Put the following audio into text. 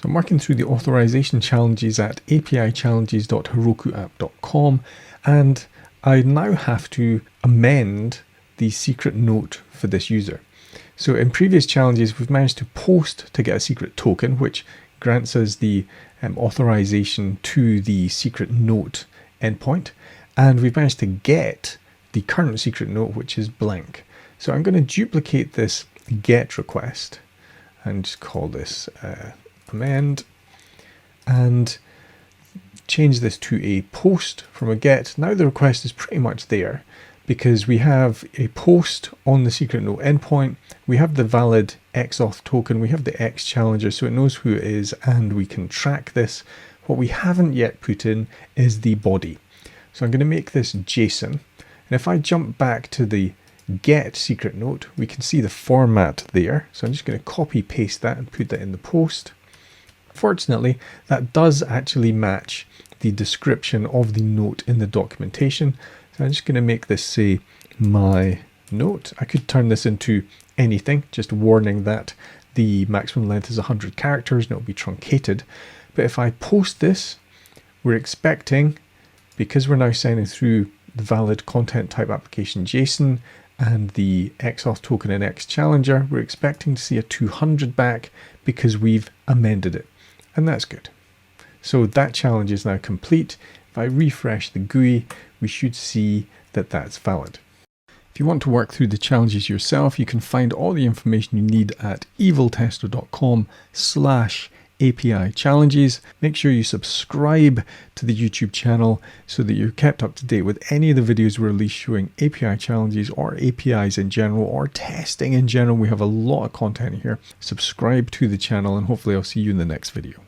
I'm working through the authorization challenges at apichallenges.herokuapp.com, and I now have to amend the secret note for this user. So in previous challenges, we've managed to post to get a secret token, which grants us the authorization to the secret note endpoint, and we've managed to get the current secret note, which is blank. So I'm going to duplicate this get request and just call this amend, and change this to a post from a get. Now the request is pretty much there because we have a post on the secret note endpoint, we have the valid X-AUTH token, we have the X-CHALLENGER, so it knows who it is and we can track this. What we haven't yet put in is the body. So I'm going to make this JSON, and if I jump back to the get secret note, we can see the format there. So I'm just going to copy paste that and put that in the post. Fortunately, that does actually match the description of the note in the documentation. So I'm just going to make this say my note. I could turn this into anything, just warning that the maximum length is 100 characters and it'll be truncated. But if I post this, we're expecting, because we're now signing through the valid content type application JSON and the X-AUTH token and X-CHALLENGER, we're expecting to see a 200 back because we've amended it. And that's good. So that challenge is now complete. If I refresh the GUI, we should see that that's valid. If you want to work through the challenges yourself, you can find all the information you need at eviltester.com/API challenges. Make sure you subscribe to the YouTube channel so that you're kept up to date with any of the videos we release showing API challenges or APIs in general or testing in general. We have a lot of content here. Subscribe to the channel and hopefully I'll see you in the next video.